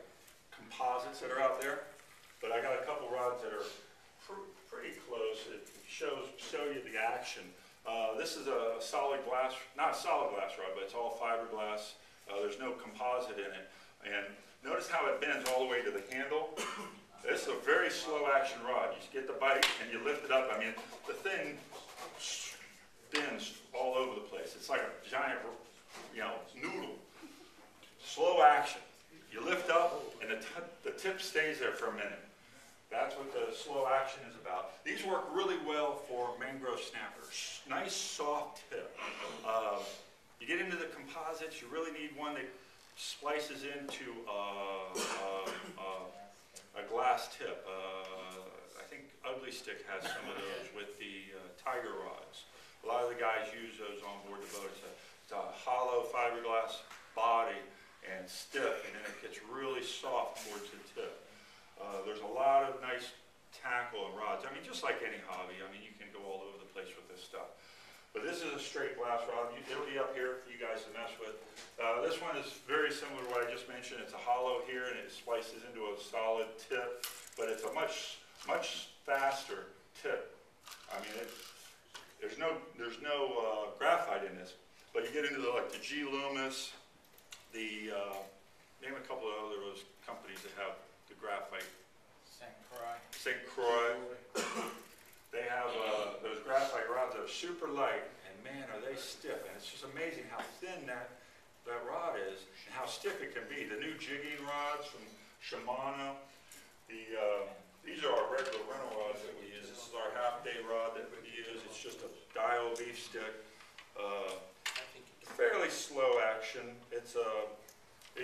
composites that are out there. But I got a couple rods that are pretty close. It show you the action. This is a solid glass, not a solid glass rod, but it's all fiberglass. There's no composite in it. And notice how it bends all the way to the handle. This is a very slow action rod. You just get the bite and you lift it up. I mean, the thing bends all over the place. It's like a giant stays there for a minute. That's what the slow action is about. These work really well for mangrove snappers. Nice soft tip. You get into the composites, you really need one that splices into a glass tip. I think Ugly Stick has some of those with the tiger rods. A lot of the guys use those on board the boat. It's a hollow fiberglass body and stiff, and then it gets really soft towards the tip. There's a lot of nice tackle and rods. I mean, just like any hobby, I mean, you can go all over the place with this stuff. But this is a straight glass rod. It'll be up here for you guys to mess with. This one is very similar to what I just mentioned. It's a hollow here, and it splices into a solid tip, but it's a much faster tip. I mean, there's no graphite in this, but you get into like the G Loomis, name a couple of other those companies that have the graphite. St. Croix. They have those graphite rods that are super light, and man, are they stiff. And it's just amazing how thin that rod is and how stiff it can be. The new jigging rods from Shimano, these are our regular rental rods that we use. This is our half-day rod that we use. It's just a dial beef stick. Fairly slow action. It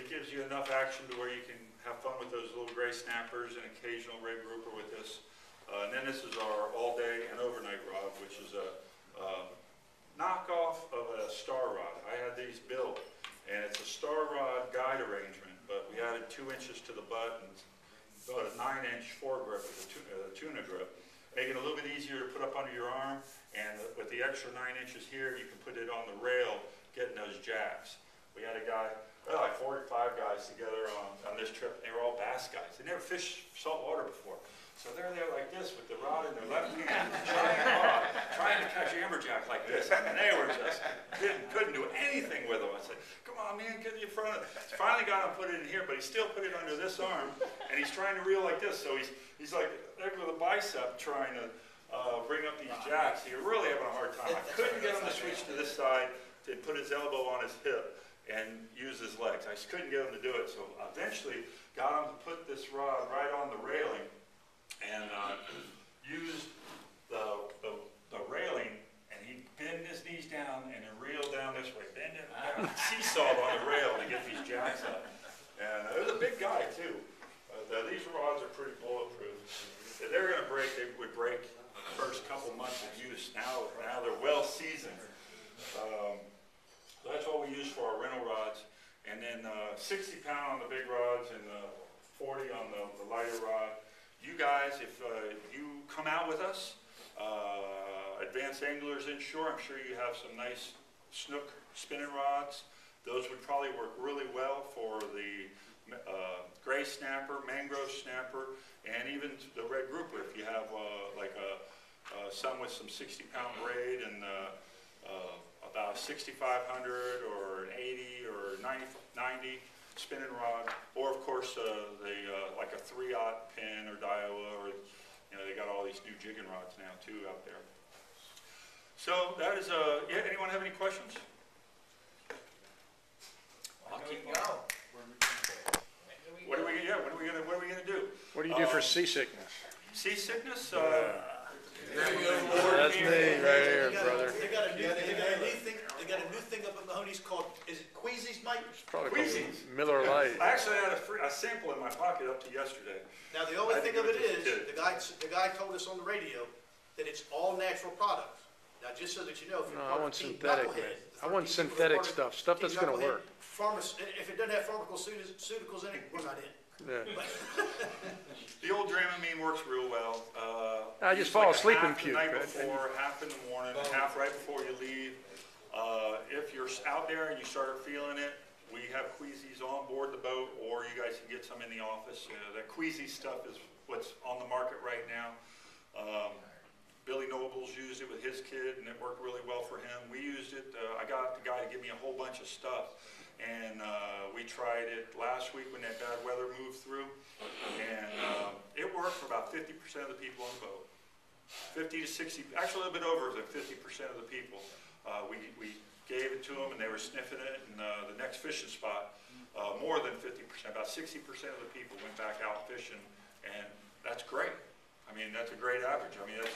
gives you enough action to where you can have fun with those little gray snappers and occasional red grouper with this. And then this is our all-day and overnight rod, which is a knockoff of a star rod. I had these built, and it's a star rod guide arrangement, but we added 2 inches to the butt and about a 9-inch foregrip with a tuna grip, making it a little bit easier to put up under your arm. And with the extra 9 inches here, you can put it on the rail, getting those jacks. We had a guy, like 45 guys together on this trip. They were all bass guys. They never fished salt water before. So they're there like this with the rod in their left hand, trying to catch amberjack like this. And they were just, couldn't do anything with them. I said, come on, man, get in front of it. Finally got him put it in here, but he still put it under this arm. And he's trying to reel like this. So he's like there with a bicep trying to bring up these jacks. He was really having a hard time. I couldn't get him to switch to this side, to put his elbow on his hip and use his legs. I just couldn't get him to do it. So eventually got him to put this rod right on the railing and used the railing, and he bent his knees down and then reeled down this way, bend it down, seesawed on the rail to get these jacks up. And it was a big guy too. These rods are pretty bulletproof. If they were going to break, they would break the first couple months of use. Now they're well seasoned. That's what we use for our rental rods. And then 60 pound on the big rods and 40 on the lighter rod. You guys, if you come out with us, Advanced Anglers inshore, I'm sure you have some nice snook spinning rods. Those would probably work really well for the gray snapper, mangrove snapper, and even the red grouper. If you have like some with some 60 pound braid and about a 6,500 or an 80 or 90 spinning rod, or of course like a 3/0 pin or Daiwa, or they got all these new jigging rods now too out there. So that is yeah. Anyone have any questions? I'll keep going. What are we gonna do? What do you do for seasickness? Seasickness? That's me right here, brother. They got a new thing up at Mahoney's called, is it Queasy's, Mike? It's probably Queasy's. called Miller Lite. I actually had a sample in my pocket up to yesterday. Now, the only thing of it is, Good. the guy told us on the radio that it's all natural products. Now, just so that you know, if you're No, I part want of Team synthetic. Knucklehead, I want synthetic stuff that's going to work. If it doesn't have pharmaceuticals in it, we're not in. Yeah. The old Dramamine works real well. I just use fall like a asleep in half puke, the night right? before, half in the morning, half right before you leave. If you're out there and you start feeling it, we have Queasy's on board the boat, or you guys can get some in the office. That Queasy stuff is what's on the market right now. Billy Noble's used it with his kid, and it worked really well for him. We used it. I got the guy to give me a whole bunch of stuff, and we tried it last week when that bad weather moved through, and it worked for about 50% of the people on the boat. 50 to 60, actually a little bit over than 50% of the people. We gave it to them, and they were sniffing it, and the next fishing spot, more than 50%, about 60% of the people went back out fishing, and that's great. I mean, that's a great average. I mean, that's,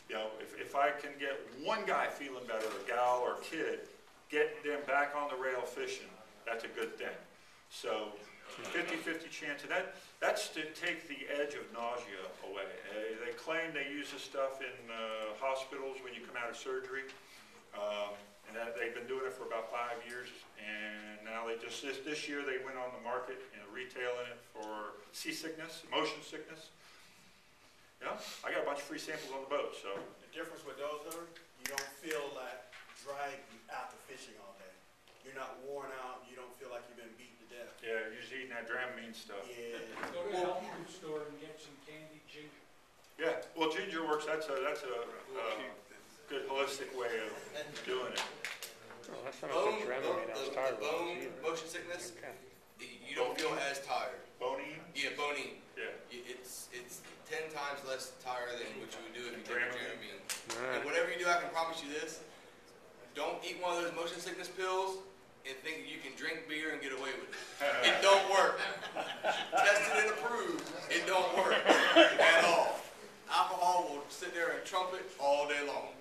you know, if I can get one guy feeling better, a gal or a kid, get them back on the rail fishing, that's a good thing. So 50-50 chance, and that's to take the edge of nausea away. They claim they use this stuff in hospitals when you come out of surgery, and that they've been doing it for about 5 years, and now they just, this year they went on the market and retailing it for seasickness, motion sickness. Yeah, I got a bunch of free samples on the boat, so. The difference with those, Hubbard, you don't feel that drag after fishing all day. You're not worn out, you don't feel like you've been beaten to death. Yeah, you're just eating that Dramamine stuff. Yeah. Go to the health food store and get some candied ginger. Yeah, well, ginger works, that's a good holistic way of doing it. Oh, that's not a good Dramamine, I was tired of bone it either. motion sickness, Okay. you don't feel as tired. Bonine? Yeah, bonine. Yeah. It's 10 times less tired than what you would do if you take Dramamine. Dramamine. And whatever you do, I can promise you this: don't eat one of those motion sickness pills and think you can drink beer and get away with it. It don't work. Tested and approved. It don't work at all. Alcohol will sit there and trumpet all day long.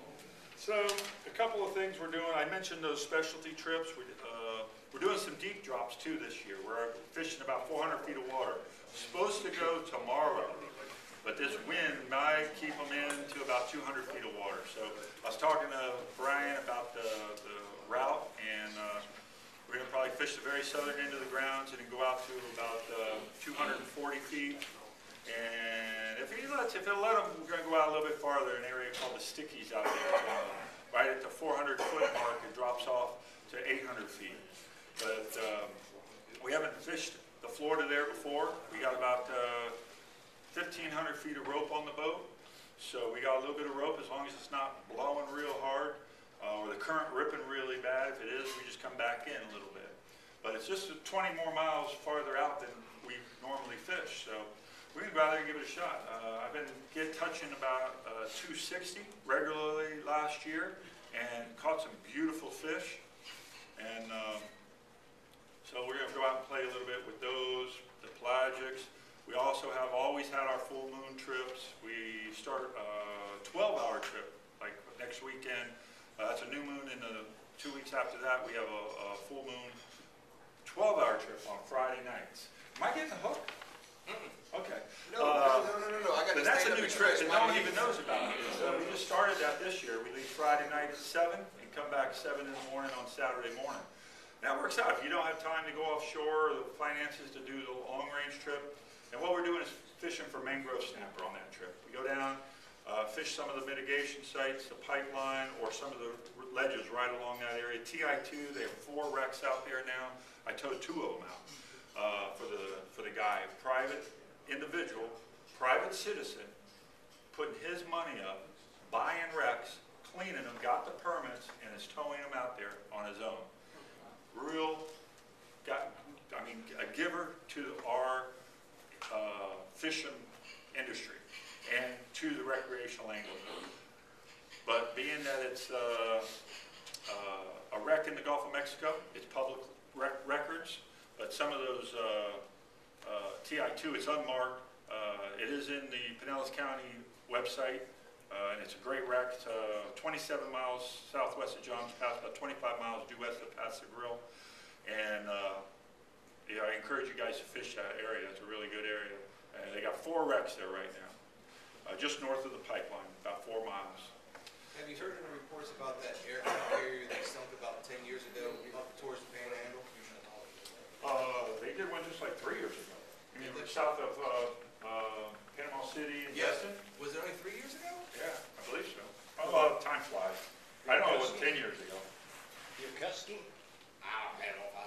So, a couple of things we're doing. I mentioned those specialty trips. We're doing some deep drops too this year. We're fishing about 400 feet of water. Supposed to go tomorrow, but this wind might keep them in to about 200 feet of water. So I was talking to Brian about the route, and we're going to probably fish the very southern end of the grounds and then go out to about 240 feet. And if it'll let them, we're going to go out a little bit farther in an area called the Stickies out there. Right at the 400 foot mark, it drops off to 800 feet. But we haven't fished the Florida there before. We got about 1,500 feet of rope on the boat. So we got a little bit of rope as long as it's not blowing real hard or the current ripping really bad. If it is, we just come back in a little bit. But it's just 20 more miles farther out than we normally fish. So we're going to go out there and give it a shot. I've been touching about 260 regularly last year and caught some beautiful fish. And so we're going to go out and play a little bit with those, the pelagics. We also have always had our full moon trips. We start a 12-hour trip, like next weekend. That's a new moon, and 2 weeks after that, we have a full moon 12-hour trip on Friday nights. Am I getting the hook? Okay. No. I got But that's a new trip that no one even knows about. We just started that this year. We leave Friday night at 7 and come back 7 in the morning on Saturday morning. That works out. If you don't have time to go offshore or the finances to do the long-range trip, and what we're doing is fishing for mangrove snapper on that trip. We go down, fish some of the mitigation sites, the pipeline, or some of the ledges right along that area. TI2, they have 4 wrecks out there now. I towed 2 of them out for the guy, private individual, private citizen, putting his money up, buying wrecks, cleaning them, got the permits, and is towing them out there on his own. A giver to our fishing industry and to the recreational angler. But being that it's a wreck in the Gulf of Mexico, it's public records, but some of those TI2, it's unmarked. It is in the Pinellas County website, and it's a great wreck. It's 27 miles southwest of Johns Pass, about 25 miles due west of Paso Grill. And yeah, I encourage you guys to fish that area. It's a really good area. And they got 4 wrecks there right now, just north of the pipeline, about 4 miles. Have you heard any reports about that area that sunk about 10 years ago up towards the Panhandle? They did one just like 3 years ago. You mean south of Panama City and Destin? Was it only 3 years ago? Yeah, I believe so. Oh, time flies. I know it was 10 years ago. Your Kusky?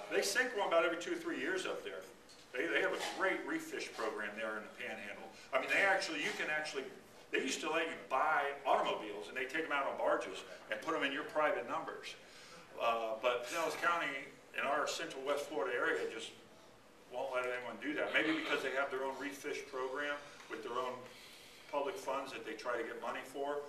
They sink one about every 2 or 3 years up there. They have a great reef fish program there in the Panhandle. I mean, they used to let you buy automobiles and they take them out on barges and put them in your private numbers. But Pinellas County in our central West Florida area just won't let anyone do that. Maybe because they have their own reef fish program with their own public funds that they try to get money for.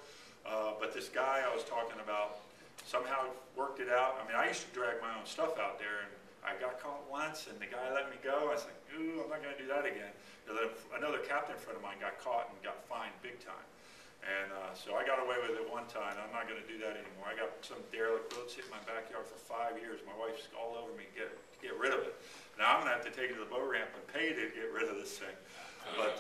But this guy I was talking about somehow worked it out. I mean, I used to drag my own stuff out there, and I got caught once, and the guy let me go. I was like, ooh, I'm not going to do that again. And then another captain friend of mine got caught and got fined big time. And so I got away with it one time. I'm not going to do that anymore. I got some derelict boat sitting in my backyard for 5 years. My wife's all over me to get rid of it. Now I'm going to have to take it to the boat ramp and pay to get rid of this thing. But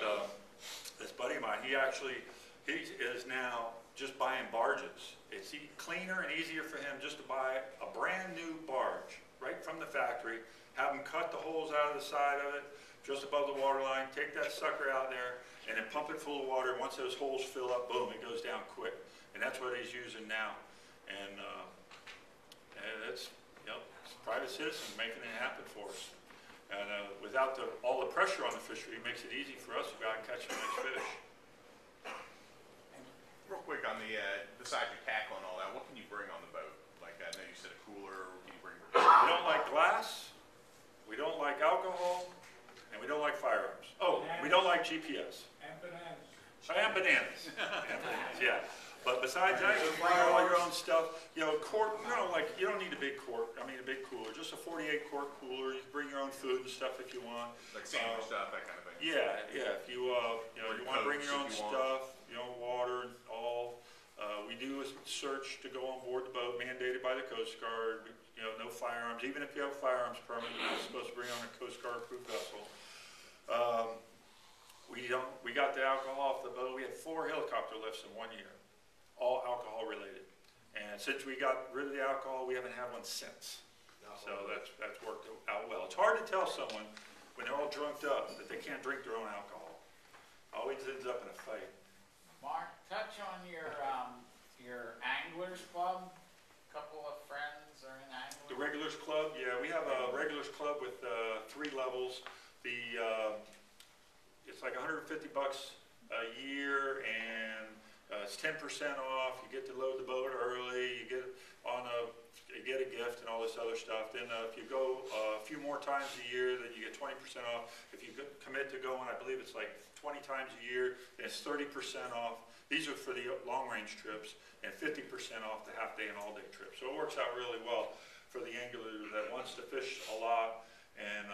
this buddy of mine, he is now just buying barges. It's cleaner and easier for him just to buy a brand new barge right from the factory, have them cut the holes out of the side of it, just above the water line, take that sucker out there, and then pump it full of water. Once those holes fill up, boom, it goes down quick. And that's what he's using now. And it's, it's a private citizen making it happen for us. And without all the pressure on the fishery, it makes it easy for us to go out and catch some nice fish. Real quick on besides your tackle and all that, what can you bring on the boat? Like I know you said a cooler. What can you bring? We don't like glass. We don't like alcohol, and we don't like firearms. Oh, we don't like GPS. And bananas. And bananas. And bananas, yeah. But besides that, you bring all your own stuff. Quart. You don't need a big quart. I mean, a big cooler. Just a 48 quart cooler. You can bring your own food and stuff if you want. Like sandwich stuff, that kind of thing. Yeah, yeah. If you you want to bring your own stuff, water and all. We do a search to go on board the boat, mandated by the Coast Guard. No firearms. Even if you have a firearms permit, you're not supposed to bring on a Coast Guard approved vessel. We got the alcohol off the boat. We had 4 helicopter lifts in 1 year, all alcohol related. And since we got rid of the alcohol, we haven't had one since. So that's worked out well. It's hard to tell someone when they're all drunked up that they can't drink their own alcohol. Always ends up in a fight. Mark, touch on your Anglers Club. A couple of friends are in Anglers. The Regulars Club, yeah, we have a Regulars Club with 3 levels. It's like $150 a year, and it's 10% off. You get to load the boat early. You get a gift and all this other stuff. Then if you go a few more times a year, then you get 20% off. If you commit to going, I believe it's like 20 times a year, then it's 30% off. These are for the long-range trips, and 50% off the half-day and all-day trips. So it works out really well for the angler that wants to fish a lot and,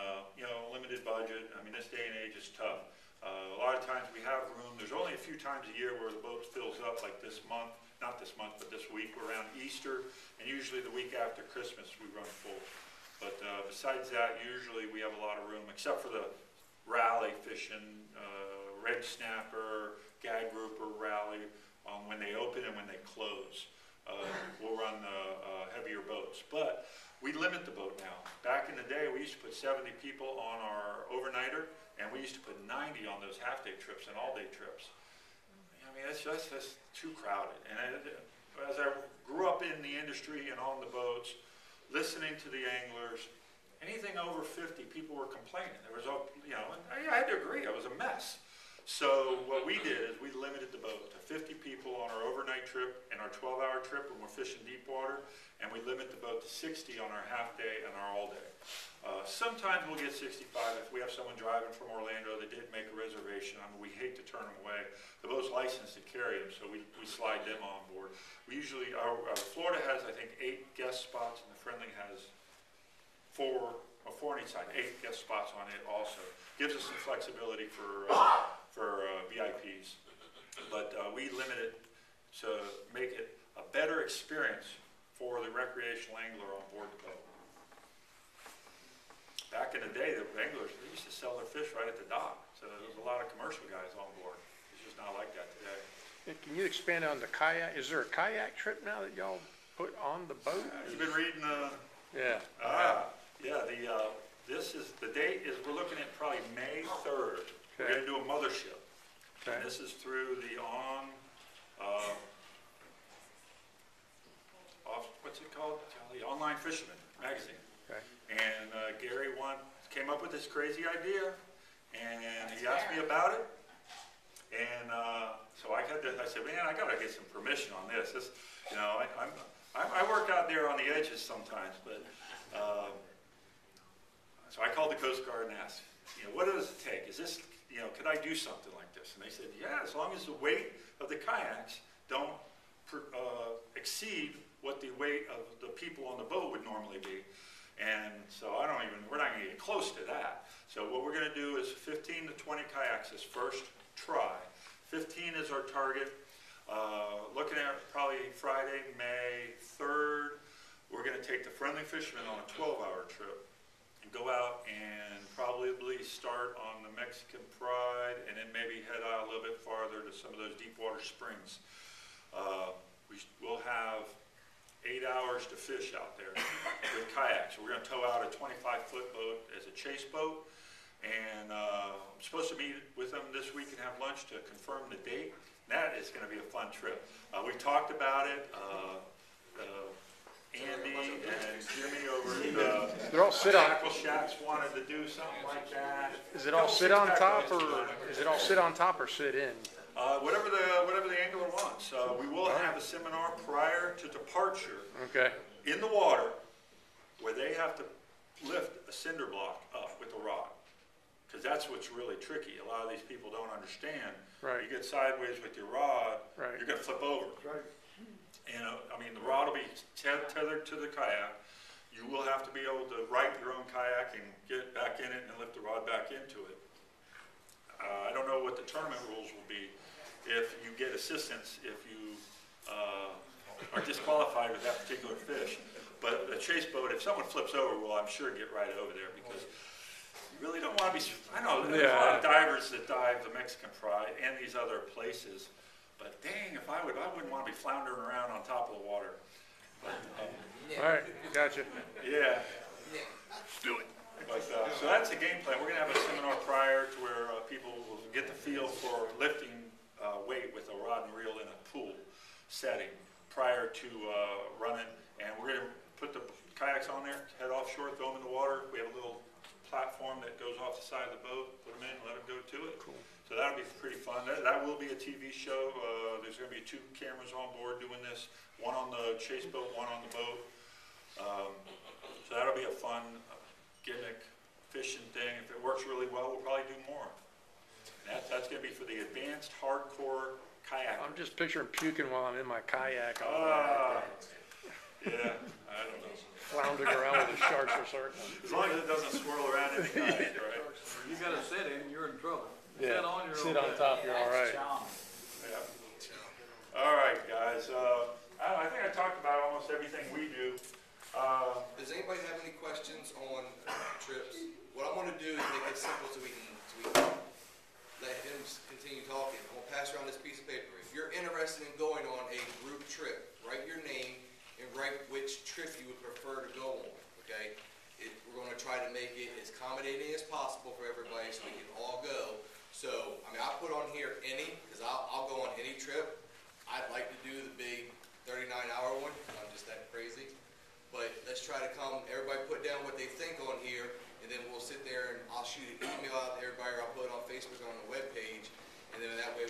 limited budget. I mean, this day and age is tough. A lot of times we have room. There's only a few times a year where the boat fills up, like this month. Not this month, but this week. We're around Easter, and usually the week after Christmas we run full. But besides that, usually we have a lot of room, except for the rally fishing, red snapper, gag grouper rally, when they open and when they close. We'll run heavier boats. But we limit the boat now. Back in the day, we used to put 70 people on our overnighter, and we used to put 90 on those half-day trips and all-day trips. I mean, it's just too crowded. And as I grew up in the industry and on the boats, listening to the anglers, anything over 50, people were complaining. There was, I had to agree, it was a mess. So what we did is we limited the boat to 50 people on our overnight trip and our 12-hour trip when we're fishing deep water, and we limit the boat to 60 on our half-day and our all-day. Sometimes we'll get 65 if we have someone driving from Orlando that didn't make a reservation. I mean, we hate to turn them away. The boat's licensed to carry them, so we slide them on board. We usually, Florida has, I think, 8 guest spots, and the Friendly has 4 on each side, 8 guest spots on it also. Gives us some flexibility for VIPs. But we limit it to make it a better experience for the recreational angler on board the boat. Back in the day, the anglers, they used to sell their fish right at the dock. So there was a lot of commercial guys on board. It's just not like that today. Can you expand on the kayak? Is there a kayak trip now that y'all put on the boat? You've been reading Yeah. Yeah, the date is, we're looking at probably May 3rd. Okay. We're going to do a mothership. Okay. And this is through the what's it called? The Online Fisherman magazine. Okay. And Gary came up with this crazy idea, and he asked me about it. And so I said, man, I got to get some permission on this. I work out there on the edges sometimes, but so I called the Coast Guard and asked, what does it take? Is this, could I do something like this? And they said, yeah, as long as the weight of the kayaks don't exceed what the weight of the people on the boat would normally be. And so we're not gonna get close to that. So what we're gonna do is 15 to 20 kayaks this first try. 15 is our target. Looking at probably Friday, May 3rd, we're gonna take the friendly fishermen on a 12-hour trip and go out and probably start on the Mexican Pride and then maybe head out a little bit farther to some of those deep water springs. We'll have 8 hours to fish out there with kayaks. We're gonna tow out a 25-foot boat as a chase boat. And I'm supposed to meet with them this week and have lunch to confirm the date. That is gonna be a fun trip. We talked about it. Andy and Jimmy over at They're all sit on. Tackle Shacks wanted to do something like that. Is it all sit on top or is it all sit on top or sit in? Whatever the angler wants. We will have a seminar prior to departure. Okay. In the water, where they have to lift a cinder block up with a rod. Because that's what's really tricky. A lot of these people don't understand. Right. You get sideways with your rod, Right. you're going to flip over. Right. And I mean, the rod will be tethered to the kayak. You will have to be able to right your own kayak and get back in it and lift the rod back into it. I don't know what the tournament rules will be if you get assistance, if you are disqualified with that particular fish. But a chase boat, if someone flips over, will I'm sure get right over there because you really don't want to be, I know there's a lot of divers that dive the Mexican Pride and these other places. But dang, if I wouldn't want to be floundering around on top of the water. But, All right, gotcha. yeah. Let's do it. But, so that's the game plan. We're going to have a seminar prior to where people will get the feel for lifting weight with a rod and reel in a pool setting prior to running. And we're going to put the kayaks on there, head offshore, throw them in the water. We have a little platform that goes off the side of the boat, put them in, let them go to it. Cool. So that'll be pretty fun. That will be a TV show. There's going to be 2 cameras on board doing this, one on the chase boat, one on the boat. So that'll be a fun gimmick fishing thing. If it works really well, we'll probably do more. And that's going to be for the advanced hardcore kayak. I'm just picturing puking while I'm in my kayak. Yeah, I don't know. Floundering around with the sharks or something. As long as it doesn't swirl around in the kayak, right? You gotta sit in, you're in trouble. Yeah. Sit on your Sit own on top, you're all right. Yeah. All right, guys. I think I talked about almost everything we do. Does anybody have any questions on trips? What I'm gonna do is make it simple so we can let him continue talking. I'm gonna pass around this piece of paper. If you're interested in going on a group trip, write your name and write which trip you would prefer to go on, okay? We're gonna try to make it as accommodating as possible for everybody so we can all go. So, I mean, I put on here any, because I'll go on any trip. I'd like to do the big 39-hour one, I'm just that crazy. But let's try to everybody put down what they think on here, and then we'll sit there and I'll shoot an email out to everybody, or I'll put it on Facebook or on the webpage, and then that way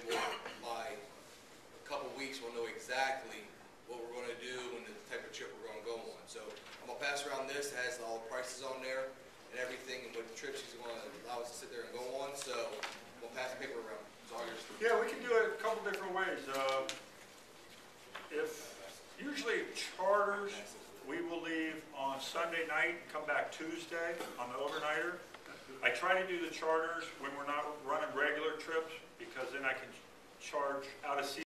by a couple weeks, we'll know exactly what we're gonna do and the type of trip we're gonna go on. So I'm gonna pass around this, it has all the prices on there and everything, and what trips she's gonna allow us to sit there and go on. So we'll pass the paper around. It's all yours. Yeah, we can do it a couple different ways. Usually charters, we will leave on Sunday night, come back Tuesday on the overnighter. I try to do the charters when we're not running regular trips because then I can charge out of season.